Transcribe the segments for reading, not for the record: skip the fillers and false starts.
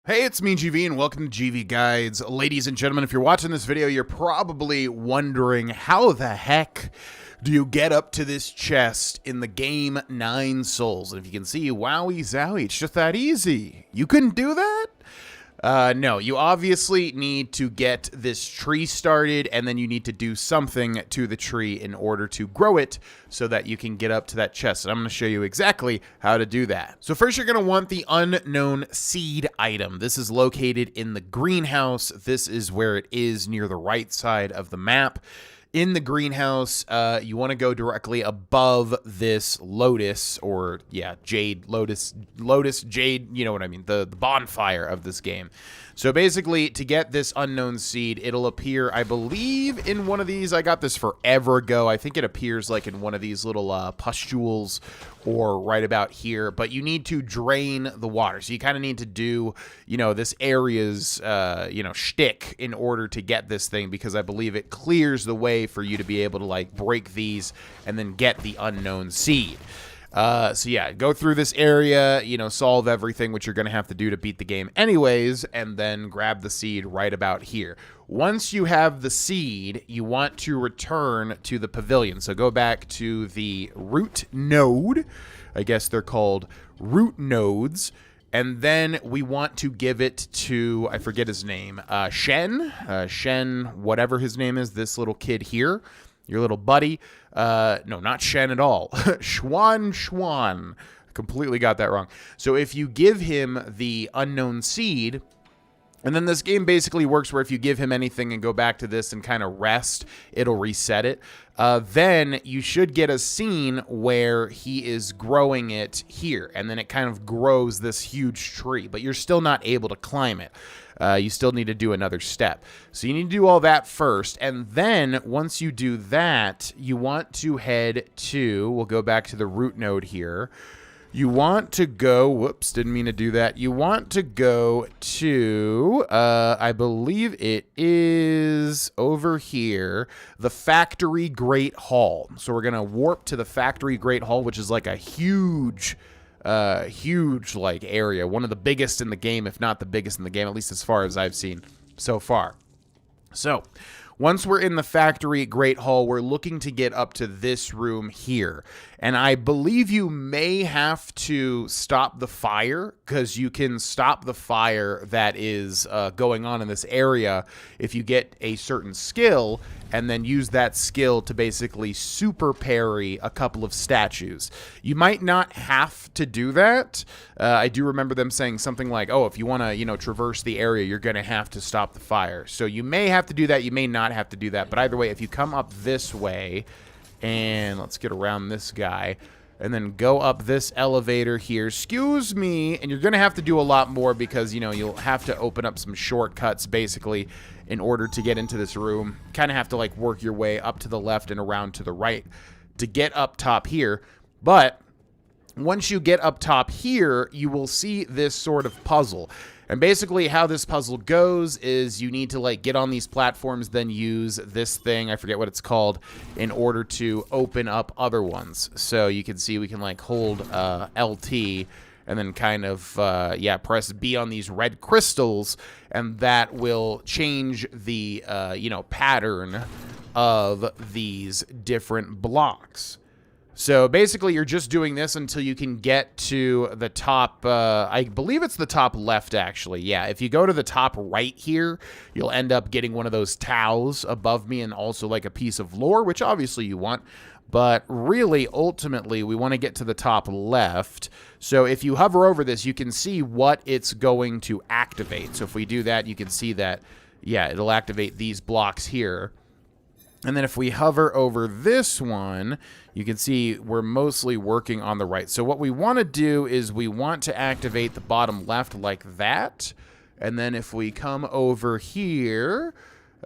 Hey, it's me, GV, and welcome to GV Guides. Ladies and gentlemen, if you're watching this video, you're probably wondering how the heck do you get up to this chest in the game 9 Souls? And if you can see, wowie zowie, it's just that easy. You couldn't do that? No, you obviously need to get this tree started, and then you need to do something to the tree in order to grow it so that you can get up to that chest. And I'm going to show you exactly how to do that. So first, you're going to want the unknown seed item. This is located in the greenhouse. This is where it is near the right side of the map. In the greenhouse, you want to go directly above this lotus, or jade, lotus, jade, you know what I mean, the bonfire of this game. So basically, to get this unknown seed, it'll appear, I believe, in one of these. I got this forever ago. I think it appears like in one of these little pustules or right about here, but you need to drain the water. So you kind of need to do, this area's, shtick in order to get this thing, because I believe it clears the way for you to be able to like break these and then get the unknown seed. So yeah, go through this area, solve everything, which you're going to have to do to beat the game anyways, and then grab the seed right about here. Once you have the seed, you want to return to the pavilion. So go back to the root node. I guess they're called root nodes. And then we want to give it to, I forget his name, Shen, whatever his name is, this little kid here. Your little buddy. No, not Shen at all. Schwan. Completely got that wrong. So if you give him the unknown seed, and then this game basically works where if you give him anything and go back to this and kind of rest, it'll reset it. Then you should get a scene where he is growing it here, and then it kind of grows this huge tree, but you're still not able to climb it. You still need to do another step. So you need to do all that first, and then once you do that, you want to head to, we'll go back to the root node here. You want to go, whoops, didn't mean to do that. You want to go to, I believe it is over here, the Factory Great Hall. So we're going to warp to the Factory Great Hall, which is like a huge like area. One of the biggest in the game, if not the biggest in the game, at least as far as I've seen so far. So once we're in the Factory Great Hall, we're looking to get up to this room here. And I believe you may have to stop the fire, because you can stop the fire that is going on in this area if you get a certain skill, and then use that skill to basically super parry a couple of statues. You might not have to do that. I do remember them saying something like, oh, if you want to, traverse the area, you're going to have to stop the fire. So you may have to do that. You may not have to do that. But either way, if you come up this way, and let's get around this guy, and then go up this elevator here. Excuse me. And you're going to have to do a lot more because, you'll have to open up some shortcuts, basically, in order to get into this room. Kind of have to, like, work your way up to the left and around to the right to get up top here. But once you get up top here, you will see this sort of puzzle. And basically how this puzzle goes is you need to like get on these platforms, then use this thing, I forget what it's called, in order to open up other ones. So you can see we can like hold LT and then kind of, press B on these red crystals, and that will change the, pattern of these different blocks. So basically, you're just doing this until you can get to the top, I believe it's the top left, actually. Yeah, if you go to the top right here, you'll end up getting one of those towels above me and also like a piece of lore, which obviously you want. But really, ultimately, we want to get to the top left. So if you hover over this, you can see what it's going to activate. So if we do that, you can see that, yeah, it'll activate these blocks here. And then if we hover over this one, you can see we're mostly working on the right. So what we want to do is we want to activate the bottom left like that. And then if we come over here,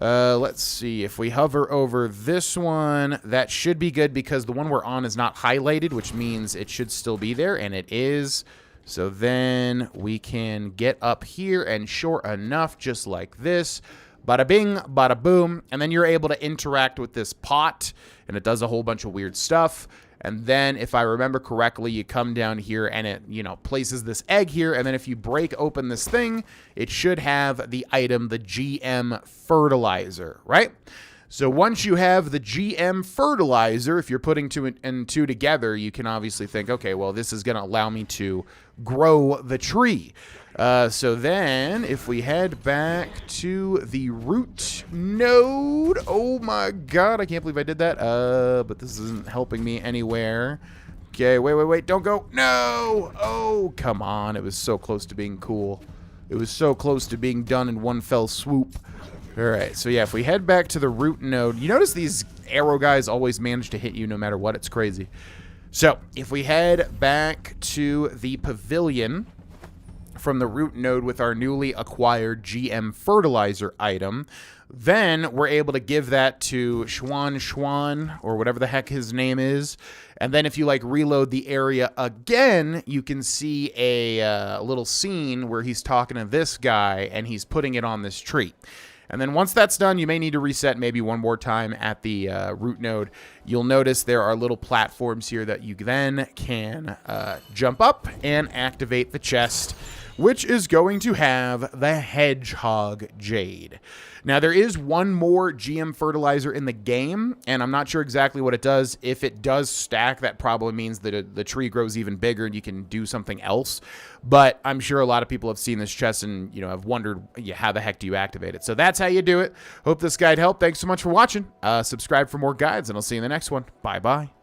let's see, if we hover over this one, that should be good because the one we're on is not highlighted, which means it should still be there, and it is. So then we can get up here, and sure enough, just like this, bada bing, bada boom, and then you're able to interact with this pot, and it does a whole bunch of weird stuff. And then, if I remember correctly, you come down here and it, places this egg here. And then if you break open this thing, it should have the item, the GM fertilizer, right? So once you have the GM fertilizer, if you're putting two and two together, you can obviously think, okay, well, this is going to allow me to grow the tree. So then if we head back to the root node, oh my God, I can't believe I did that. But this isn't helping me anywhere. Okay, wait, don't go. No! Oh, come on. It was so close to being cool. It was so close to being done in one fell swoop. All right, so yeah, if we head back to the root node, you notice these arrow guys always manage to hit you no matter what. It's crazy. So if we head back to the pavilion from the root node with our newly acquired GM fertilizer item, then we're able to give that to Schwan, or whatever the heck his name is. And then if you reload the area again, you can see a little scene where he's talking to this guy and he's putting it on this tree. And then once that's done, you may need to reset maybe one more time at the root node. You'll notice there are little platforms here that you then can jump up and activate the chest, which is going to have the Hedgehog Jade. Now, there is one more GM fertilizer in the game, and I'm not sure exactly what it does. If it does stack, that probably means that the tree grows even bigger and you can do something else. But I'm sure a lot of people have seen this chest and, have wondered, how the heck do you activate it? So that's how you do it. Hope this guide helped. Thanks so much for watching. Subscribe for more guides, and I'll see you in the next one. Bye-bye.